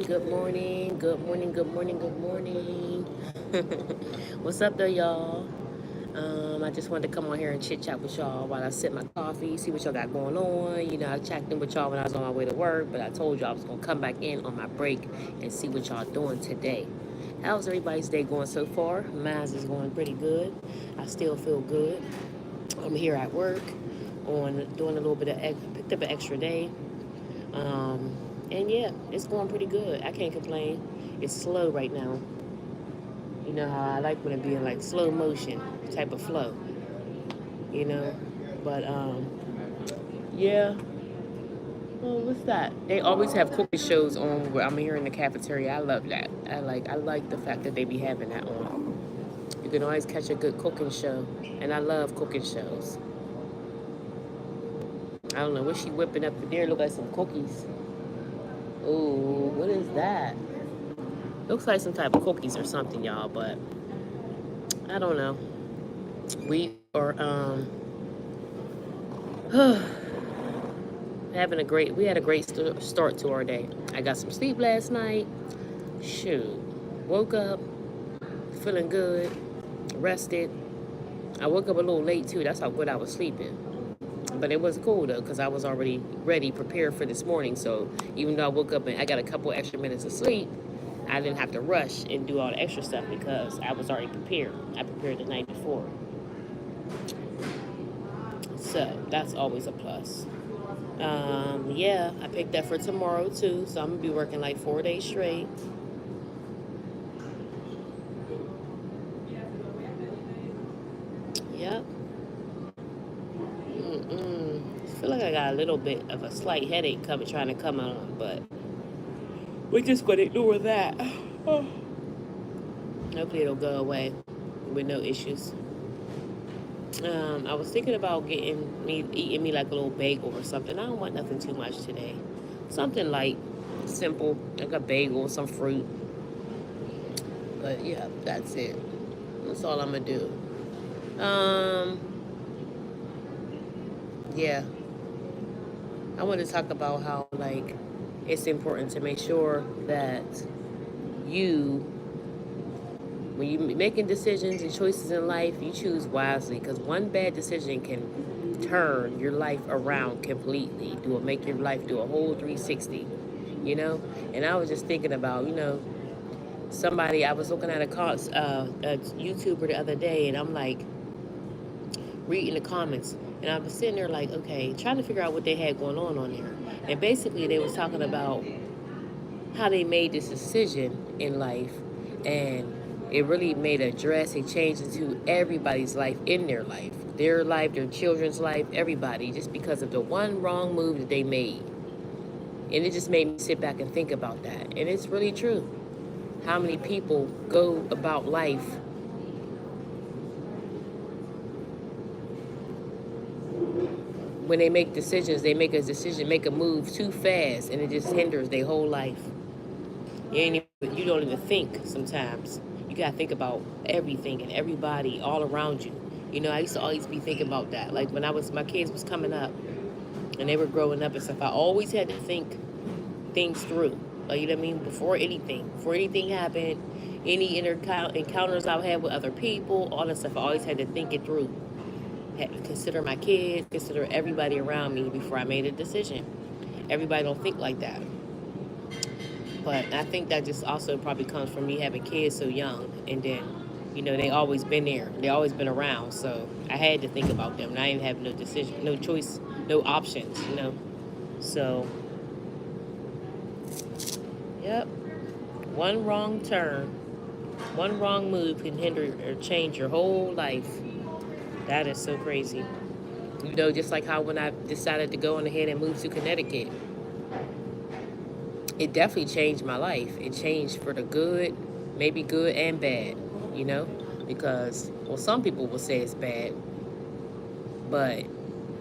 good morning, good morning, good morning, good morning. What's up, though, y'all? I just wanted to come on here and chit chat with y'all while I sip my coffee, see what y'all got going on. I checked in with y'all when I was on my way to work, but I told y'all I was gonna come back in on my break and see what y'all doing today. How's everybody's day going so far? Mine is going pretty good. I still feel good. I'm here at work on doing a little bit of picked up an extra day. Um, and yeah, it's going pretty good. I can't complain. It's slow right now. You know how I like when it be in like slow motion type of flow, you know? But yeah. Well, what's that? They always have cooking shows on where I'm here in the cafeteria. I love that. I like the fact that they be having that on. You can always catch a good cooking show. And I love cooking shows. I don't know what she whipping up there. Look like some cookies. Ooh, what is that? Looks like some type of cookies or something, y'all, but I don't know. We had a great start to our day. I got some sleep last night. Shoot. Woke up feeling good, rested. I woke up a little late too. That's how good I was sleeping. But it was cool though, because I was already ready, prepared for this morning. So even though I woke up and I got a couple extra minutes of sleep, I didn't have to rush and do all the extra stuff because I was already prepared. I prepared the night before. So that's always a plus. Yeah, I picked that for tomorrow too. So I'm gonna be working like 4 days straight. Yep. I feel like I got a little bit of a slight headache trying to come on, but we're just gonna ignore that. Hopefully it'll go away with no issues. I was thinking about eating me like a little bagel or something. I don't want nothing too much today. Something light, simple, like a bagel, some fruit. But yeah, that's it. That's all I'm gonna do. Um, yeah, I want to talk about how like it's important to make sure that you, when you making decisions and choices in life, you choose wisely because one bad decision can turn your life around completely. Make your life do a whole 360. You know, and I was just thinking about somebody I was looking at a YouTuber the other day, and I'm like reading the comments, and I was sitting there like, okay, trying to figure out what they had going on there, and basically they was talking about how they made this decision in life, and it really made a drastic change into everybody's life in their life, their children's life, everybody, just because of the one wrong move that they made. And it just made me sit back and think about that. And it's really true. How many people go about life when they make decisions, they make a decision, make a move too fast, and it just hinders their whole life. You don't even think sometimes. You gotta think about everything and everybody all around you. I used to always be thinking about that. Like when my kids was coming up and they were growing up and stuff, I always had to think things through. Like, you know what I mean? Before anything happened, any encounters I had with other people, all that stuff, I always had to think it through. Had to consider my kids, consider everybody around me before I made a decision. Everybody don't think like that. But I think that just also probably comes from me having kids so young, and then, they always been there. They always been around. So I had to think about them, and I didn't have no decision, no choice, no options. So, yep. One wrong turn, one wrong move can hinder or change your whole life. That is so crazy. Just like how when I decided to go on ahead and move to Connecticut, it definitely changed my life. It changed for the good, maybe good and bad, you know, because, well, some people will say it's bad, but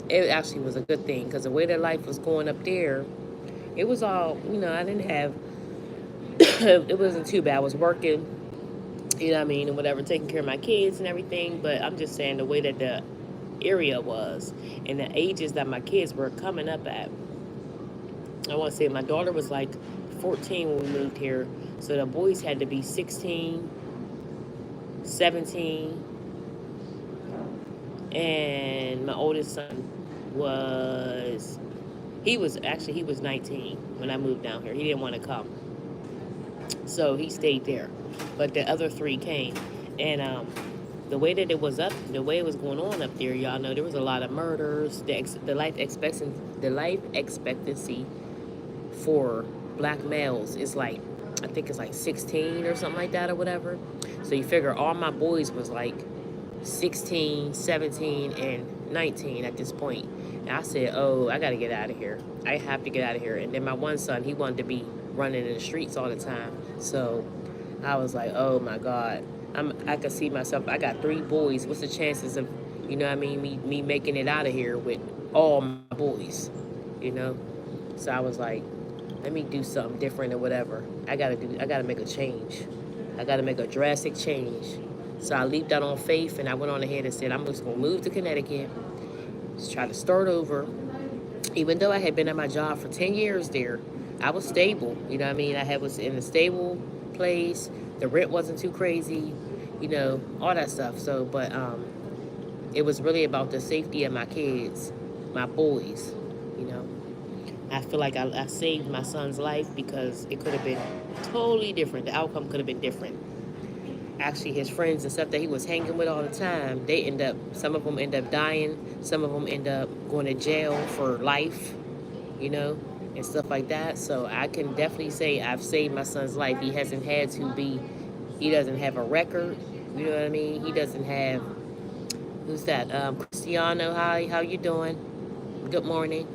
it actually was a good thing because the way that life was going up there, it was all, I didn't have, it wasn't too bad. I was working, what I mean, and whatever, taking care of my kids and everything, but I'm just saying the way that the area was and the ages that my kids were coming up at. I want to say my daughter was like 14 when we moved here. So the boys had to be 16, 17, and my oldest son was, he was 19 when I moved down here. He didn't want to come. So he stayed there. But the other three came. And the way that it was the way it was going on up there, y'all know there was a lot of murders. The life expectancy for black males is like, I think it's like 16 or something like that or whatever. So you figure all my boys was like 16, 17, and 19 at this point. And I said, oh, I got to get out of here. I have to get out of here. And then my one son, he wanted to be running in the streets all the time. So I was like, oh my God. I could see myself, I got 3 boys. What's the chances of, you know what I mean, me making it out of here with all my boys, you know? So I was like, let me do something different or whatever. I gotta make a change. I gotta make a drastic change. So I leaped out on faith and I went on ahead and said, I'm just gonna move to Connecticut, just try to start over. Even though I had been at my job for 10 years there, I was stable. You know what I mean? Was in a stable place. The rent wasn't too crazy, you know, all that stuff. So, but it was really about the safety of my kids, my boys, you know. I feel like I saved my son's life because it could have been totally different. The outcome could have been different. Actually, his friends and stuff that he was hanging with all the time, some of them end up dying. Some of them end up going to jail for life, you know, and stuff like that. So I can definitely say I've saved my son's life. He doesn't have a record, you know what I mean? He doesn't have, who's that? Cristiano, hi, how you doing? Good morning.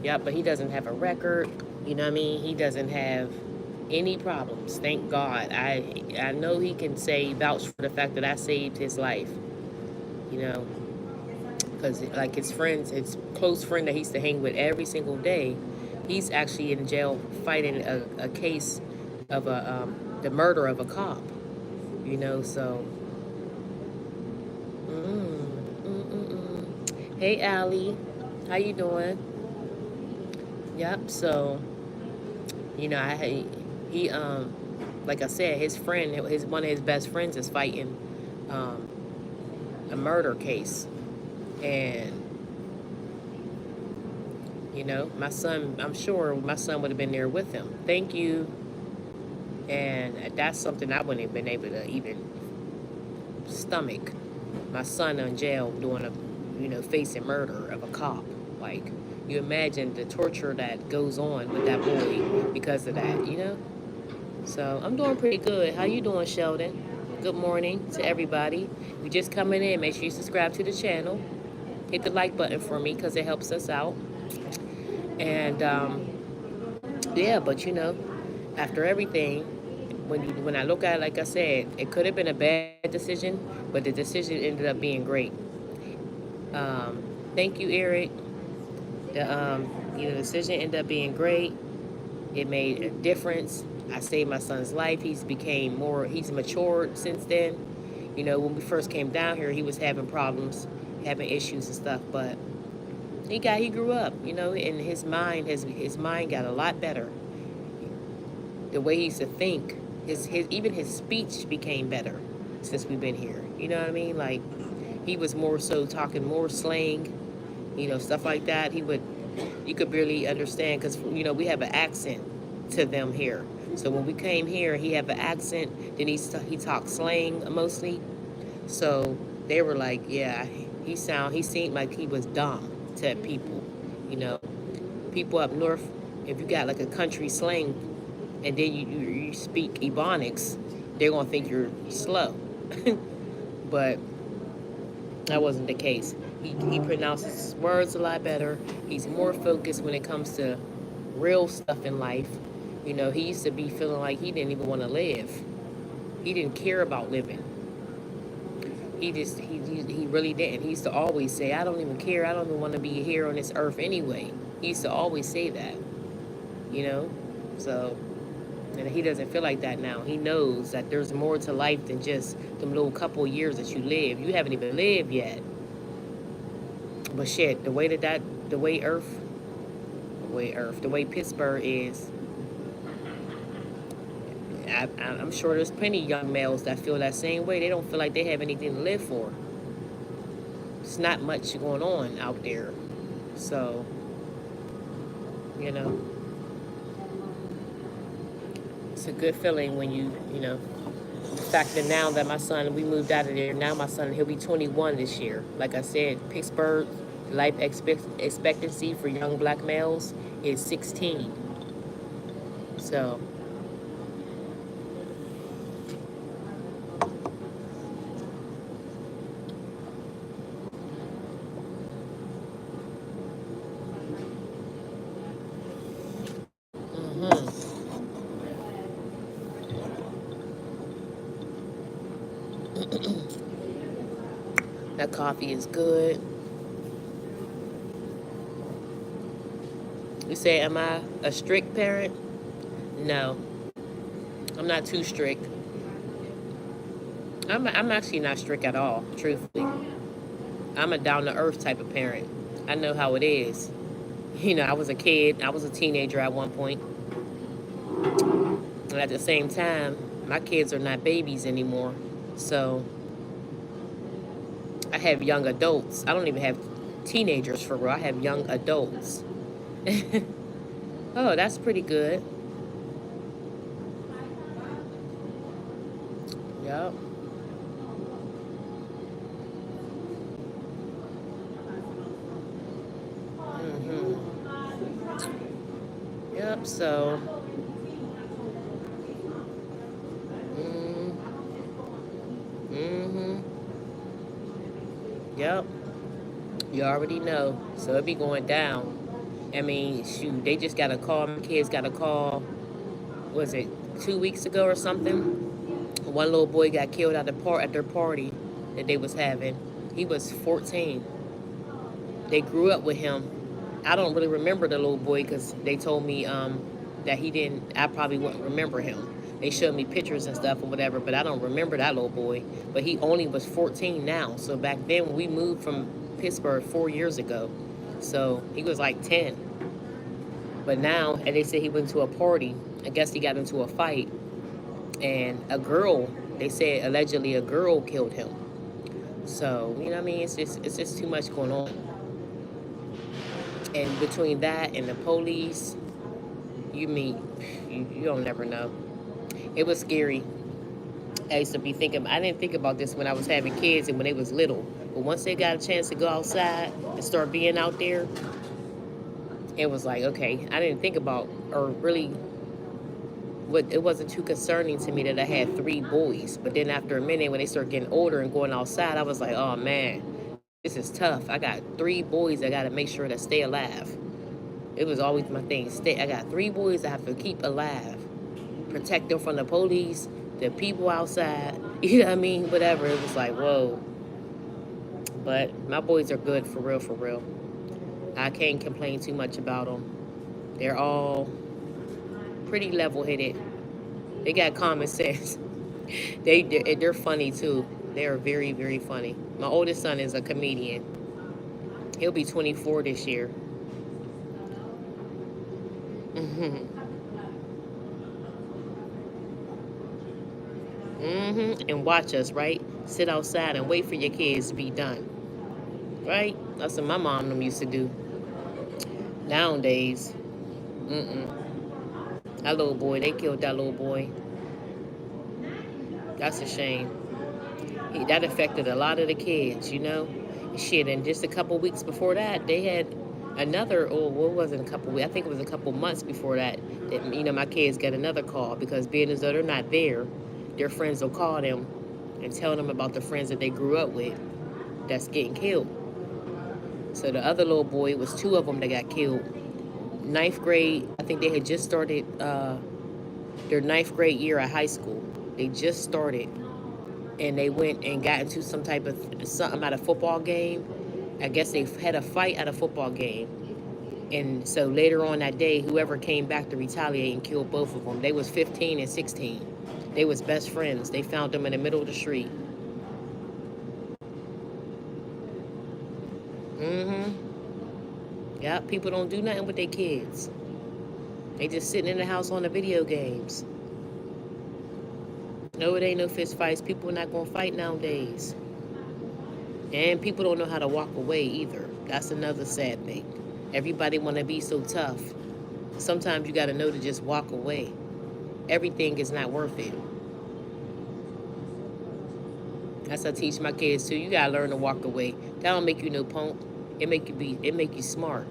Yeah, but he doesn't have a record, you know what I mean? He doesn't have any problems, thank God. I know he can vouch for the fact that I saved his life, you know, because like his close friend that he used to hang with every single day, he's actually in jail fighting a case of the murder of a cop, you know. So Hey Allie, how you doing? Yep. So you know, he like I said, his friend, one of his best friends is fighting a murder case. And you know, my son, I'm sure my son would have been there with him. Thank you. And that's something I wouldn't have been able to even stomach. My son in jail facing murder of a cop. Like, you imagine the torture that goes on with that boy because of that, you know? So I'm doing pretty good. How you doing, Sheldon? Good morning to everybody. If you're just coming in, make sure you subscribe to the channel. Hit the like button for me because it helps us out. And yeah, but you know, after everything, when I look at it, like I said, it could have been a bad decision, but the decision ended up being great. Thank you, Eric. The decision ended up being great. It made a difference. I saved my son's life. He's matured since then. You know, when we first came down here, he was having problems, having issues and stuff, but he grew up, you know, and his mind got a lot better. The way he used to think, even his speech became better since we've been here. You know what I mean? Like, he was more so talking more slang, you know, stuff like that. You could barely understand because, you know, we have an accent to them here. So when we came here, he had an accent. Then he talked slang mostly. So they were like, yeah, he seemed like he was dumb to people. You know, people up north, if you got like a country slang and then you speak Ebonics, they're gonna think you're slow. But that wasn't the case. He pronounces words a lot better. He's more focused when it comes to real stuff in life. You know, he used to be feeling like he didn't even want to live. He didn't care about living. He really didn't. He used to always say, I don't even care. I don't even want to be here on this earth anyway. He used to always say that, you know? So, and he doesn't feel like that now. He knows that there's more to life than just them little couple years that you live. You haven't even lived yet. But shit, the way Pittsburgh is, I'm sure there's plenty of young males that feel that same way. They don't feel like they have anything to live for. It's not much going on out there. So, you know, it's a good feeling when you know, the fact that now that my son, we moved out of there, now my son, he'll be 21 this year. Like I said, Pittsburgh, life expectancy for young black males is 16. So, mhm. That coffee is good. You say, am I a strict parent? No, I'm not too strict. I'm actually not strict at all, truthfully. I'm a down to earth type of parent. I know how it is. You know, I was a kid, I was a teenager at one point, and at the same time, my kids are not babies anymore. So I have young adults. I don't even have teenagers for real. I have young adults. Oh, that's pretty good. Yep. Hmm. Yep. So, mm, hmm yep. You already know. So it be going down. I mean, shoot, they just got a call. My kids got a call. Was it 2 weeks ago or something? One little boy got killed at their party that they was having. He was 14. They grew up with him. I don't really remember the little boy because they told me that he didn't. I probably wouldn't remember him. They showed me pictures and stuff or whatever, but I don't remember that little boy. But he only was 14 now. So back then when we moved from Pittsburgh 4 years ago, so he was like 10. But now, and they said he went to a party. I guess he got into a fight, and a girl. They said allegedly a girl killed him. So you know what I mean? It's just too much going on. And between that and the police, you meet, you don't never know. It was scary. I used to be thinking, I didn't think about this when I was having kids and when they was little. But once they got a chance to go outside and start being out there, it was like, okay, I didn't think about, or really, it wasn't too concerning to me that I had 3 boys. But then after a minute, when they start getting older and going outside, I was like, oh man, this is tough. I got 3 boys I got to make sure to stay alive. It was always my thing. I got 3 boys I have to keep alive, protect them from the police, the people outside. You know what I mean? Whatever. It was like, whoa. But my boys are good for real, for real. I can't complain too much about them. They're all pretty level-headed. They got common sense. They're funny too. They are very, very funny. My oldest son is a comedian. He'll be 24 this year. And watch us, right? Sit outside and wait for your kids to be done, right? That's what my mom and them used to do. Nowadays, that little boy, they killed that little boy. That's a shame. That affected a lot of the kids, you know? Shit, and just a couple weeks before that, they had another, oh, what was it, a couple weeks? I think it was a couple months before that, you know, my kids got another call because being as though they're not there, their friends will call them and tell them about the friends that they grew up with that's getting killed. So the other little boy, it was 2 of them that got killed. Ninth grade, I think they had just started their ninth grade year at high school. They just started, and they went and got into some type of something at a football game. I guess they had a fight at a football game, and so later on that day, whoever came back to retaliate and killed both of them. They was 15 and 16. They was best friends. They found them in the middle of the street. Yeah, people don't do nothing with their kids. They just sitting in the house on the video games. No, it ain't no fist fights. People are not going to fight nowadays. And people don't know how to walk away either. That's another sad thing. Everybody want to be so tough. Sometimes you got to know to just walk away. Everything is not worth it. That's what I teach my kids too. You gotta learn to walk away. That don't make you no punk. It make you smart.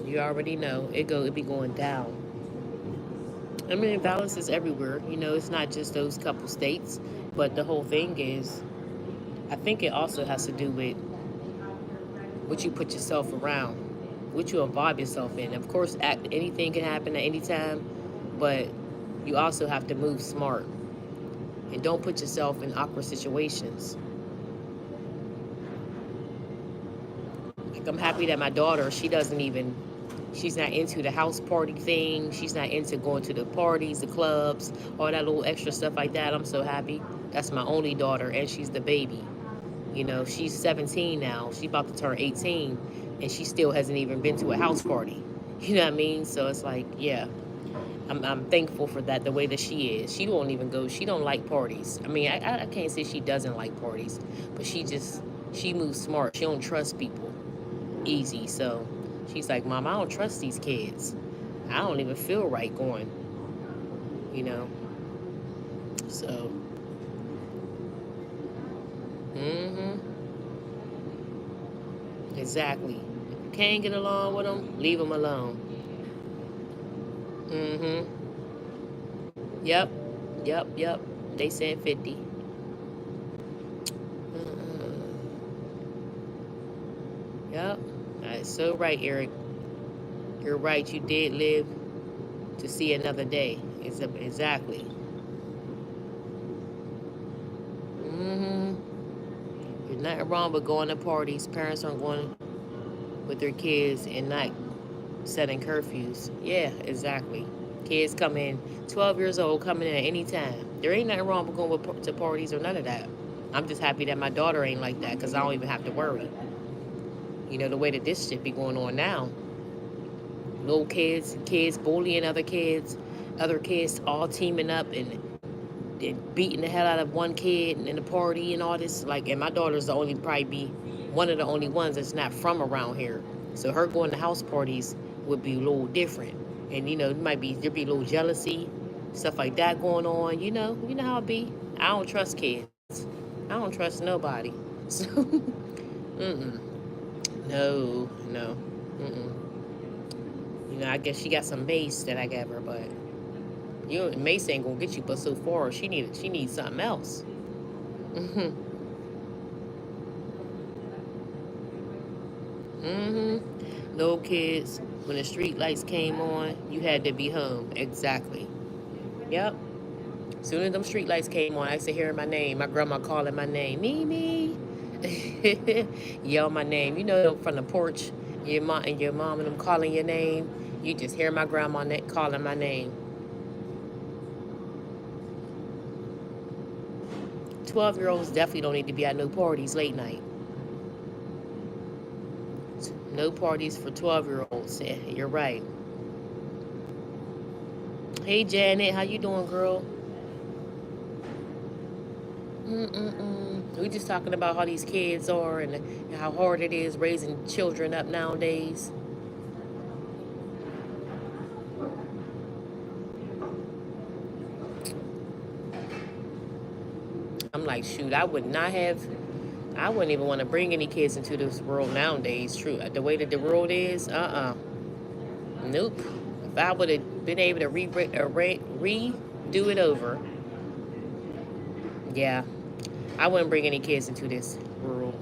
You already know it be going down. I mean, violence is everywhere. You know, it's not just those couple states, but the whole thing is. I think it also has to do with what you put yourself around, what you involve yourself in. Of course, anything can happen at any time, but you also have to move smart and don't put yourself in awkward situations. Like, I'm happy that my daughter, she's not into the house party thing. She's not into going to the parties, the clubs, all that little extra stuff like that. I'm so happy. That's my only daughter, and she's the baby. You know, she's 17 now. She's about to turn 18, and she still hasn't even been to a house party. You know what I mean? So it's like, yeah, I'm thankful for that, the way that she is. She won't even go. She don't like parties. I mean, I can't say she doesn't like parties, but she moves smart. She don't trust people easy. So she's like, Mom, I don't trust these kids. I don't even feel right going, you know? So, exactly. If you can't get along with them, leave them alone. Yep. Yep. They said 50. Yep. That's so right, Eric. You're right. You did live to see another day. Exactly. There's nothing wrong with going to parties. Parents aren't going with their kids and not setting curfews. Yeah, exactly. Kids come in, 12 years old, coming in at any time. There ain't nothing wrong with going to parties or none of that. I'm just happy that my daughter ain't like that, because I don't even have to worry. You know, the way that this shit be going on now. Little kids bullying other kids all teaming up and beating the hell out of one kid in the party and all this. Like, and my daughter's probably be one of the only ones that's not from around here. So her going to house parties would be a little different. And, you know, there'd be a little jealousy, stuff like that going on. You know how it be. I don't trust kids. I don't trust nobody. So, no. You know, I guess she got some mace that I gave her, but mace ain't gonna get you but so far. She needs something else. No kids. When the street lights came on, you had to be home. Exactly. Yep. Soon as them street lights came on, I used to hear my name. My grandma calling my name. Mimi. Yell my name. You know, from the porch, your mom and them calling your name. You just hear my grandma calling my name. 12-year-olds definitely don't need to be at no parties late night. No parties for 12-year-olds. Yeah, you're right. Hey, Janet, how you doing, girl? We just talking about how these kids are and how hard it is raising children up nowadays. I'm like, shoot, I wouldn't even want to bring any kids into this world nowadays. True, the way that the world is, nope. If I would have been able to redo it over, yeah, I wouldn't bring any kids into this world.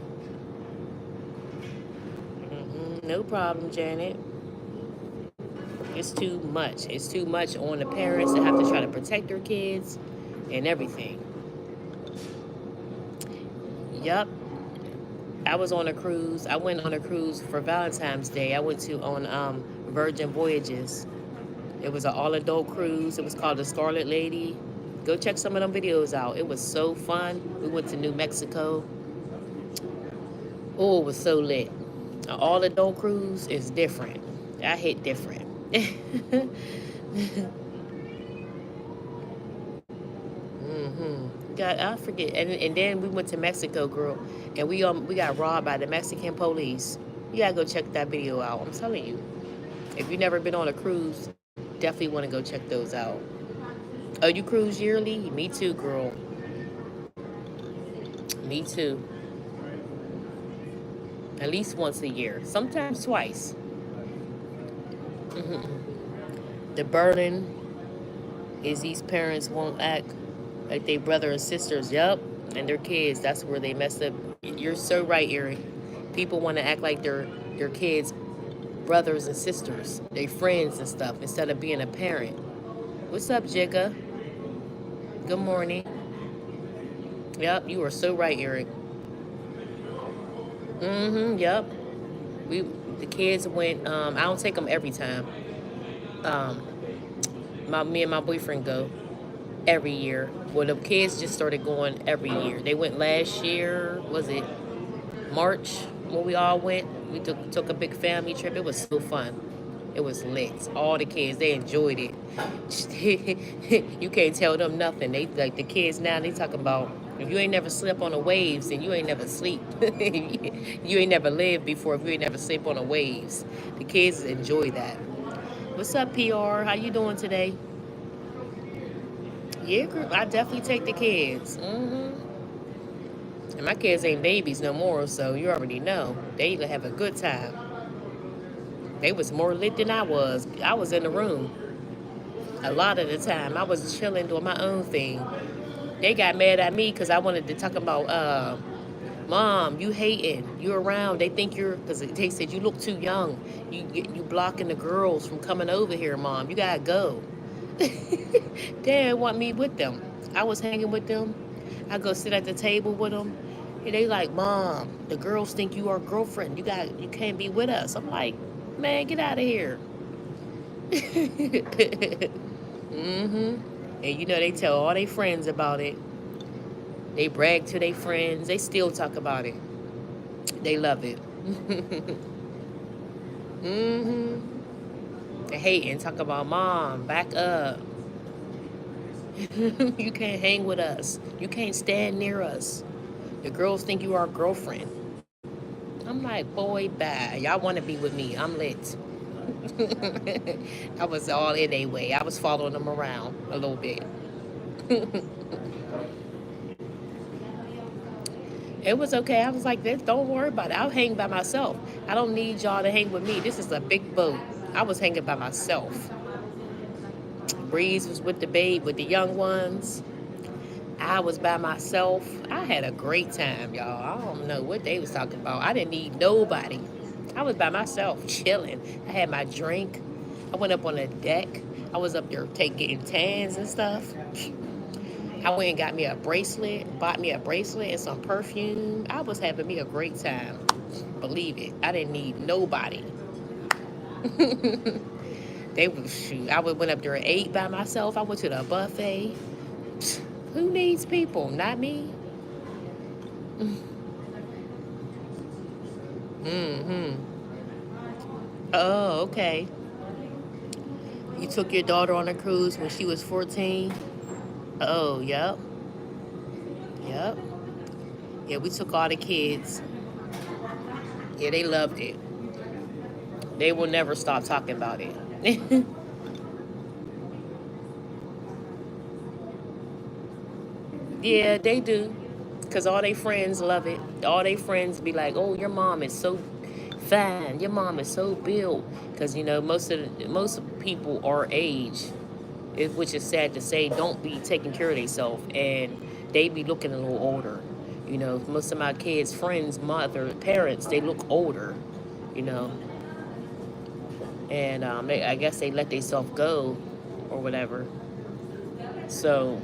No problem, Janet. It's too much. It's too much on the parents that have to try to protect their kids and everything. Yup. I was on a cruise. I went on a cruise for Valentine's Day. I went on Virgin Voyages. It was an all-adult cruise. It was called the Scarlet Lady. Go check some of them videos out. It was so fun. We went to New Mexico. Oh, it was so lit. An all-adult cruise is different. I hit different. God, I forget. And then we went to Mexico, girl, and we got robbed by the Mexican police. You gotta go check that video out. I'm telling you. If you've never been on a cruise, definitely want to go check those out. Oh, you cruise yearly? Me too, girl. Me too. At least once a year, sometimes twice. The burden is these parents won't act like they brother and sisters. Yup, and their kids. That's where they mess up. You're so right, Eric. People want to act like their kids brothers and sisters, they friends and stuff, instead of being a parent. What's up, Jigga? Good morning. Yep, you are so right, Eric. Yep. We the kids went. I don't take them every time. Um, me and my boyfriend go every year. Well, the kids just started going every year. They went last year. Was it March when we all went? We took a big family trip. It was so fun. It was lit. All the kids, they enjoyed it. You can't tell them nothing. They like the kids now. They talking about if you ain't never slept on the waves, then you ain't never sleep. You ain't never lived before if you ain't never slept on the waves. The kids enjoy that. What's up, PR? How you doing today? Yeah, group. I definitely take the kids. And my kids ain't babies no more, so you already know they have a good time. They was more lit than I was. I was in the room a lot of the time. I was chilling, doing my own thing. They got mad at me because I wanted to talk about, Mom, you hating. You around. They think you're, because they said you look too young. You blocking the girls from coming over here, Mom. You gotta go. They didn't want me with them. I was hanging with them. I go sit at the table with them. And they like, Mom, the girls think you our girlfriend. You can't be with us. I'm like, man, get out of here. And you know they tell all their friends about it. They brag to their friends. They still talk about it. They love it. They hate and talk about Mom. Back up. You can't hang with us. You can't stand near us. The girls think you are a girlfriend. I'm like, boy, bye. Y'all want to be with me. I'm lit. I was all in a way. I was following them around a little bit. It was okay. I was like, don't worry about it. I'll hang by myself. I don't need y'all to hang with me. This is a big boat. I was hanging by myself. Breeze was with the babe, with the young ones. I was by myself. I had a great time, y'all. I don't know what they was talking about. I didn't need nobody. I was by myself, chilling. I had my drink. I went up on the deck. I was up there getting tans and stuff. I went and got me a bracelet, bought me a bracelet and some perfume. I was having me a great time. Believe it. I didn't need nobody. They was shoot. I went up there and ate by myself. I went to the buffet. Who needs people? Not me. Oh, okay. You took your daughter on a cruise when she was 14? Oh, yep. Yep. Yeah, we took all the kids. Yeah, they loved it. They will never stop talking about it. Yeah, they do. Because all their friends love it. All their friends be like, oh, your mom is so fine. Your mom is so built. Because, you know, most people our age, which is sad to say, don't be taking care of themselves. And they be looking a little older. You know, most of my kids' friends, parents, they look older, you know. And I guess they let themselves go or whatever. So,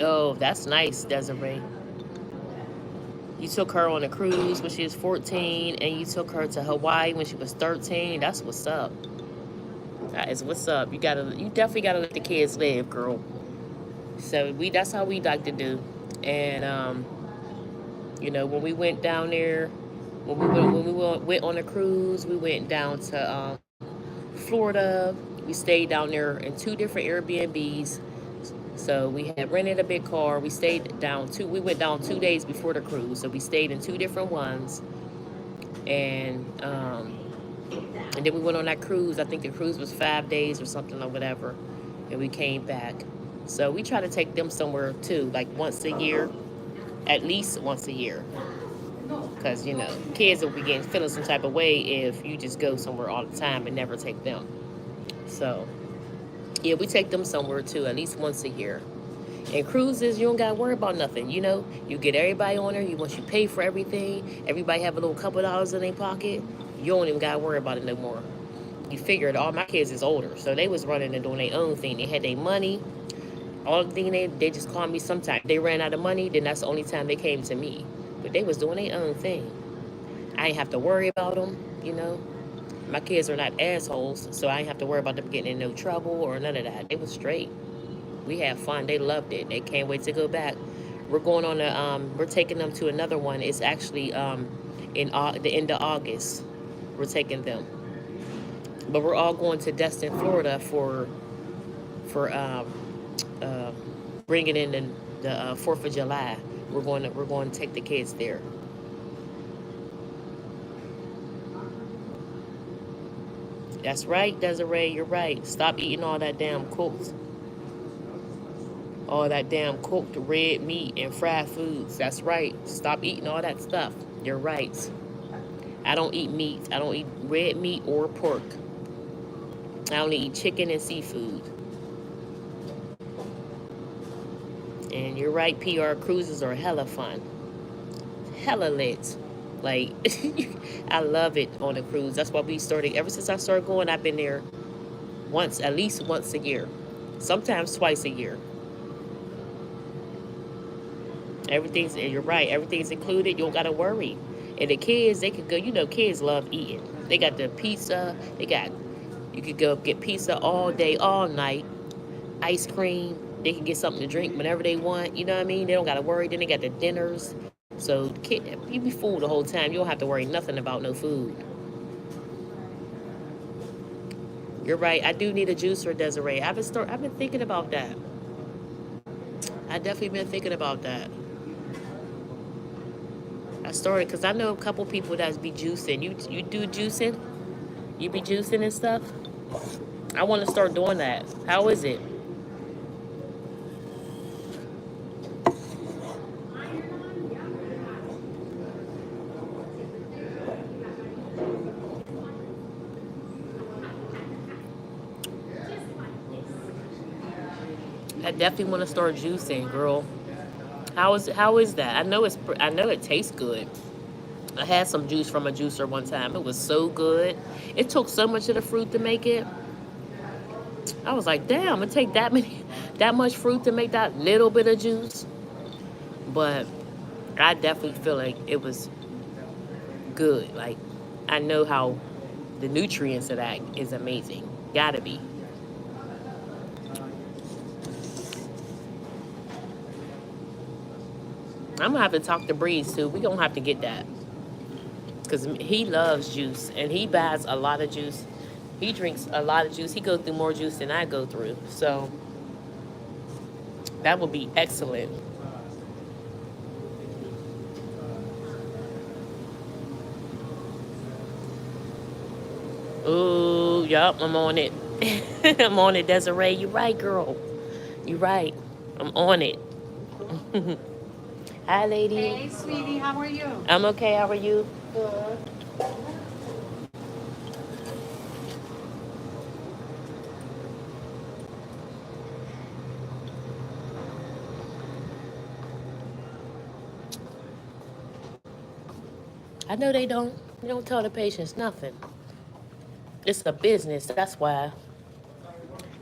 oh, that's nice, Desiree. You took her on a cruise when she was 14, and you took her to Hawaii when she was 13. That's what's up. That is what's up. You definitely gotta let the kids live, girl. So that's how we like to do. And You know, when we went down there, when we went on a cruise, we went down to Florida. We stayed down there in two different Airbnbs. So we had rented a big car. We stayed down two. We went down 2 days before the cruise, so we stayed in two different ones, and and then we went on that cruise. I think the cruise was 5 days or something or whatever, and we came back. So we try to take them somewhere too, like once a year, at least once a year, because you know kids will begin feeling some type of way if you just go somewhere all the time and never take them. So yeah, we take them somewhere too, at least once a year. And cruises, you don't gotta worry about nothing. You know, you get everybody on there. Once you pay for everything, everybody have a little couple dollars in their pocket. You don't even gotta worry about it no more. You figured all my kids is older, so they was running and doing their own thing. They had their money. All the thing they just called me sometimes. They ran out of money, then that's the only time they came to me. But they was doing their own thing. I ain't have to worry about them. You know, my kids are not assholes, so I ain't have to worry about them getting in no trouble or none of that. They was straight. We had fun. They loved it. They can't wait to go back. We're going on a we're taking them to another one. It's actually in the end of August. We're taking them, but we're all going to Destin, Florida for uh, bringing in the 4th of July. We're going to take the kids there. That's right, Desiree. You're right. Stop eating all that damn cooked red meat and fried foods. That's right. Stop eating all that stuff. You're right. I don't eat meat. I don't eat red meat or pork. I only eat chicken and seafood. And you're right, PR cruises are hella fun. Hella lit. Like, I love it on a cruise. That's why we started, ever since I started going, I've been there once, at least once a year. Sometimes twice a year. You're right, everything's included. You don't gotta worry. And the kids, they could go, you know, kids love eating. They got the pizza, you could go get pizza all day, all night, ice cream. They can get something to drink whenever they want. You know what I mean? They don't gotta worry. Then they got the dinners. So you be full the whole time. You don't have to worry nothing about no food. You're right. I do need a juicer, Desiree. I've been thinking about that. I definitely been thinking about that. I started because I know a couple people that be juicing. You do juicing? You be juicing and stuff? I want to start doing that. How is it? I definitely want to start juicing, girl. How is that? I know it tastes good. I had some juice from a juicer one time. It was so good. It took so much of the fruit to make it. I was like, damn, it take that much fruit to make that little bit of juice. But I definitely feel like it was good. Like I know how the nutrients of that is amazing. Gotta be. I'm gonna have to talk to Breeze too. We gonna have to get that because he loves juice and he buys a lot of juice. He drinks a lot of juice. He goes through more juice than I go through. So that would be excellent. Ooh, yup, I'm on it. I'm on it, Desiree. You right, girl. You right. I'm on it. Hi, lady. Hey, sweetie, how are you? I'm okay. How are you? Good. I know they don't. They don't tell the patients nothing. It's a business. That's why.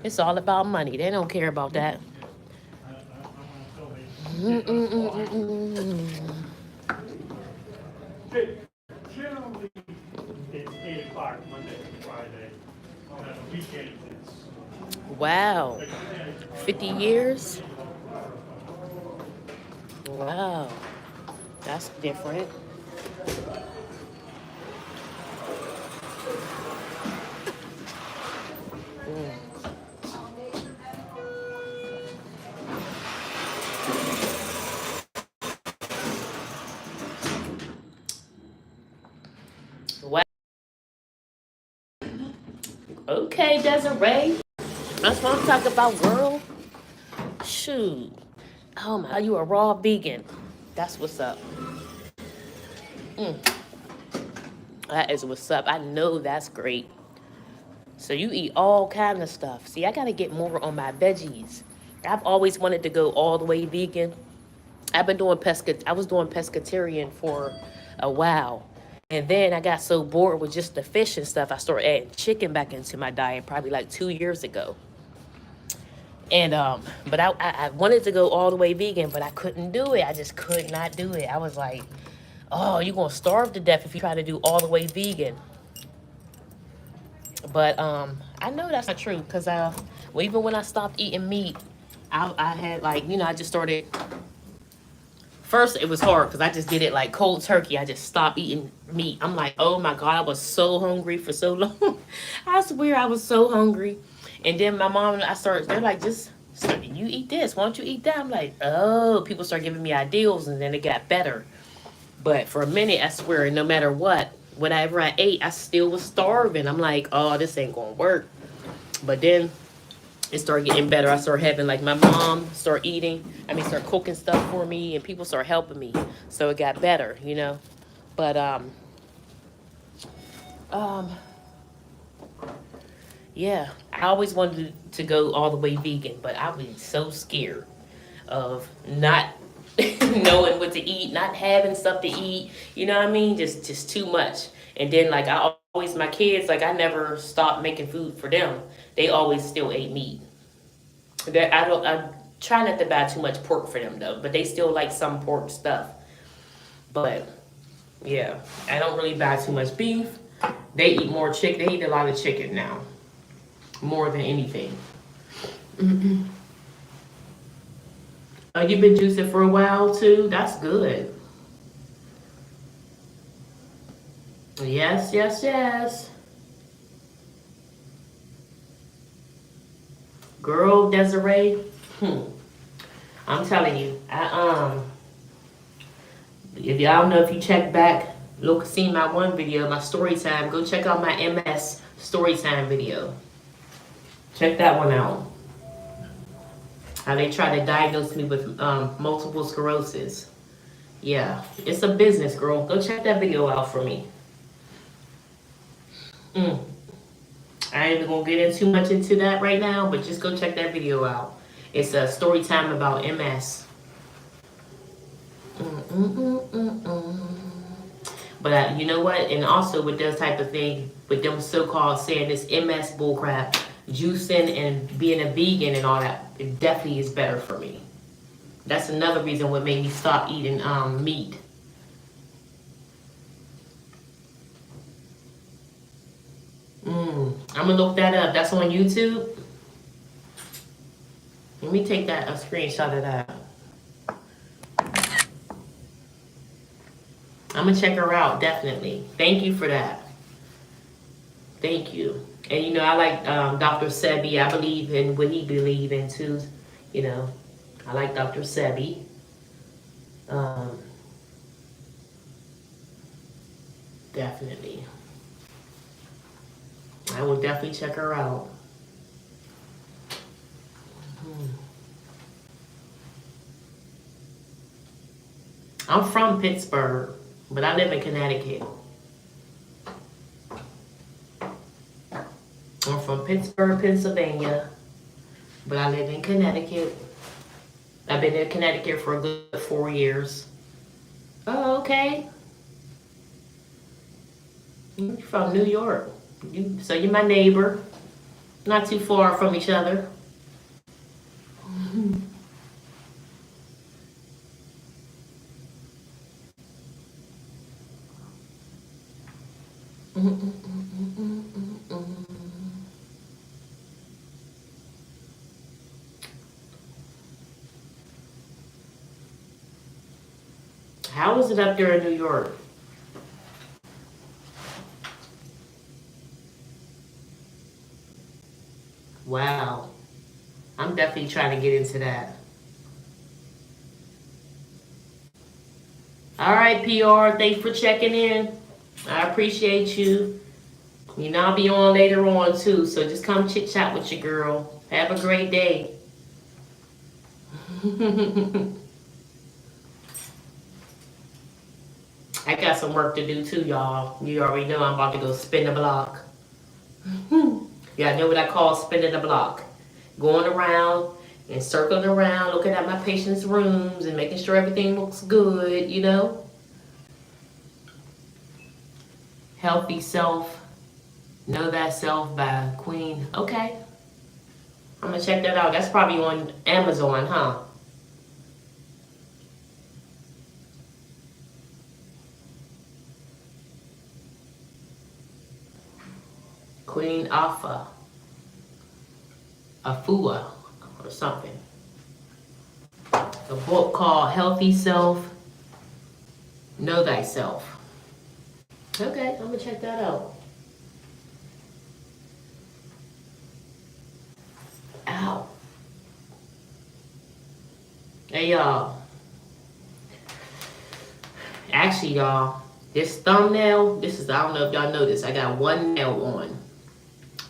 It's all about money. They don't care about that. Mm-mm-mm-mm-mm. Generally, it's 8 o'clock Monday to Friday. On weekends, Wow. 50 years? Wow. That's different. Wow. Okay, Desiree. That's what I'm talking about, girl. Shoot. Oh my, you a raw vegan. That's what's up. Mm, that is what's up. I know that's great. So you eat all kind of stuff. See, I gotta get more on my veggies. I've always wanted to go all the way vegan. I've been doing I was doing pescatarian for a while. And then I got so bored with just the fish and stuff, I started adding chicken back into my diet probably like 2 years ago. And but I wanted to go all the way vegan, but I couldn't do it. I just could not do it. I was like, oh, you're gonna starve to death if you try to do all the way vegan. But I know that's not true because well, even when I stopped eating meat, I had like, I just started. First, it was hard because I just did it like cold turkey. I just stopped eating meat. I'm like, oh my God, I was so hungry for so long. I swear I was so hungry. And then my mom and they're like, you eat this. Why don't you eat that? I'm like, oh, people start giving me ideals and then it got better. But for a minute, I swear, no matter what, whatever I ate, I still was starving. I'm like, oh, this ain't going to work. But then it started getting better. I started having, like, my mom start cooking stuff for me, and people start helping me. So it got better, But, yeah, I always wanted to go all the way vegan, but I was so scared of not knowing what to eat, not having stuff to eat, you know what I mean? Just too much. And then, like, my kids, like, I never stopped making food for them. They always still ate meat. I try not to buy too much pork for them though, but they still like some pork stuff. But yeah, I don't really buy too much beef. They eat more chicken. They eat a lot of chicken now, more than anything. You've been juicing for a while too. That's good. Yes, yes, yes. Girl, Desiree. I'm telling you, if y'all know, if you check back, see my one video, my story time, go check out my MS story time video. Check that one out. How they try to diagnose me with multiple sclerosis. Yeah, it's a business, girl. Go check that video out for me. I ain't even gonna get too much into that right now, but just go check that video out. It's a story time about MS. But you know what? And also with those type of thing, with them so-called saying this MS bullcrap, juicing and being a vegan and all that, it definitely is better for me. That's another reason what made me stop eating meat. I'm gonna look that up. That's on YouTube. Let me take a screenshot of that. I'm gonna check her out, definitely. Thank you for that. Thank you. And I like Dr. Sebi. I believe in what he believes in too. I like Dr. Sebi. Definitely. I will definitely check her out. I'm from Pittsburgh, but I live in Connecticut. I'm from Pittsburgh, Pennsylvania, but I live in Connecticut. I've been in Connecticut for a good 4 years. Oh, okay. You're from New York. So you're my neighbor. Not too far from each other. How is it up there in New York? Wow. I'm definitely trying to get into that. All right, PR. Thanks for checking in. I appreciate you. You know, I'll be on later on too, so just come chit chat with your girl. Have a great day. I got some work to do too, y'all. You already know I'm about to go spin the block. Yeah, I know what I call spinning the block. Going around and circling around, looking at my patients' rooms and making sure everything looks good, you know? Healthy Self, Know Thyself by Queen. Okay. I'm gonna check that out. That's probably on Amazon, huh? Queen Afua or something. A book called Healthy Self, Know Thyself. Okay, I'm gonna check that out. Ow. Hey y'all. Actually, y'all, this thumbnail, I don't know if y'all noticed, I got one nail on.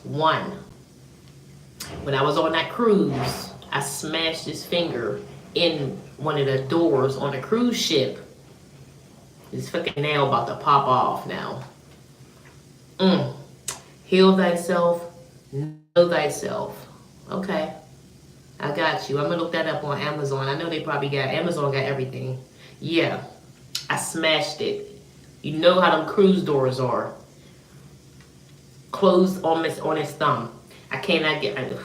One. When I was on that cruise, I smashed this finger in one of the doors on the cruise ship. This fucking nail about to pop off now. Heal thyself, know thyself. Okay. I got you. I'm gonna look that up on Amazon. I know they probably Amazon got everything. Yeah. I smashed it. You know how them cruise doors are. Closed on his thumb. I cannot get it.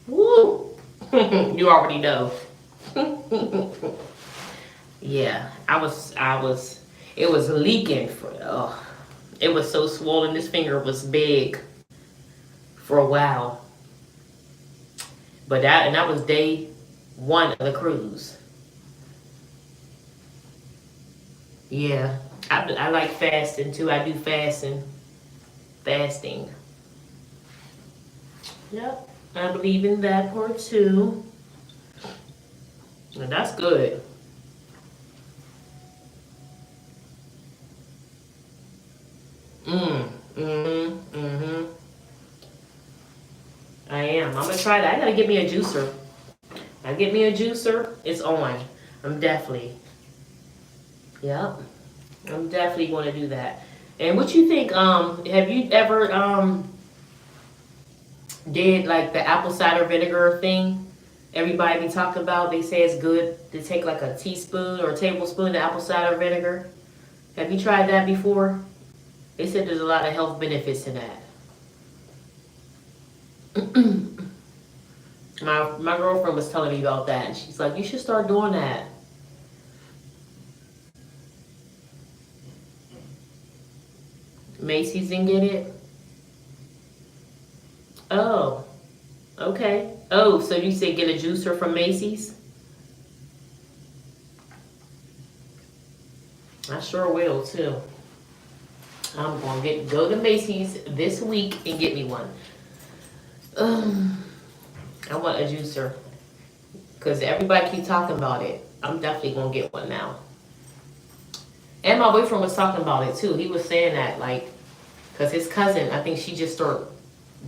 Woo! You already know. Yeah, it was leaking it was so swollen. This finger was big for a while. But that was day 1 of the cruise. Yeah, I like fasting too. I do fasting. Yep, I believe in that part too. And that's good. I am. I'm gonna try that. I gotta get me a juicer. It's on. I'm definitely going to do that. And what you think, have you ever did like the apple cider vinegar thing everybody be talking about? They say it's good to take like a teaspoon or a tablespoon of apple cider vinegar. Have you tried that before? They said there's a lot of health benefits to that. My girlfriend was telling me about that, and she's like, you should start doing that. Macy's didn't get it? Oh, okay. Oh, so you said get a juicer from Macy's? I sure will too. I'm gonna go to Macy's this week and get me one. I want a juicer because everybody keep talking about it. I'm definitely gonna get one now. And my boyfriend was talking about it too. He was saying that like, cause his cousin, I think she just started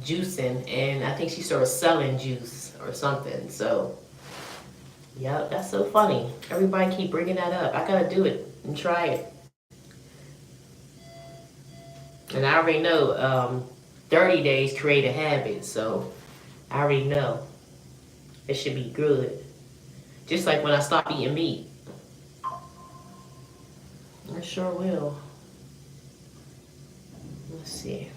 juicing, and I think she started selling juice or something. So, yeah, that's so funny. Everybody keep bringing that up. I gotta do it and try it. And I already know 30 days create a habit, so I already know it should be good. Just like when I stop eating meat. I sure will. Let's see.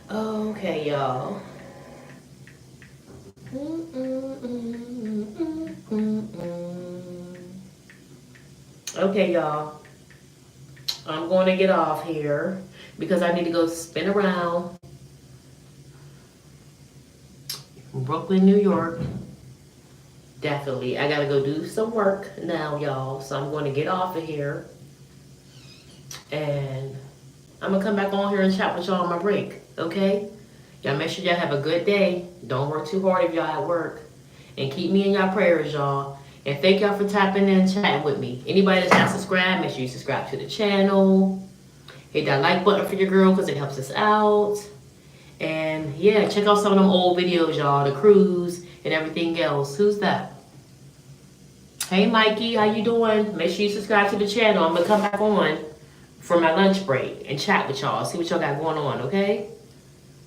Okay, y'all. Okay, y'all. I'm going to get off here because I need to go spin around Brooklyn, New York. Definitely. I gotta go do some work now, y'all. So I'm going to get off of here. And I'm gonna come back on here and chat with y'all on my break. Okay? Y'all make sure y'all have a good day. Don't work too hard if y'all at work. And keep me in y'all prayers, y'all. And thank y'all for tapping in and chatting with me. Anybody that's not subscribed, make sure you subscribe to the channel. Hit that like button for your girl because it helps us out. And yeah, check out some of them old videos, y'all. The cruise and everything else. Who's that? Hey, Mikey, how you doing? Make sure you subscribe to the channel. I'm gonna come back on for my lunch break and chat with y'all. See what y'all got going on, okay?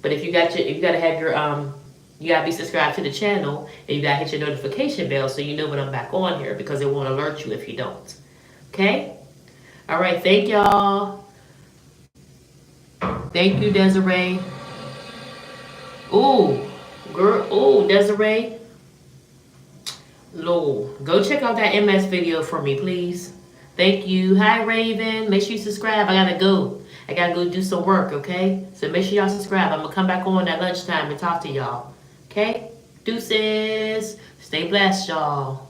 But if you gotta have your you gotta be subscribed to the channel and you gotta hit your notification bell so you know when I'm back on here because it won't alert you if you don't. Okay? All right, thank y'all. Thank you, Desiree. Ooh, girl, ooh, Desiree. Lord, go check out that MS video for me, please. Thank you. Hi, Raven. Make sure you subscribe. I gotta go. I gotta go do some work, okay? So make sure y'all subscribe. I'm gonna come back on at lunchtime and talk to y'all. Okay? Deuces. Stay blessed, y'all.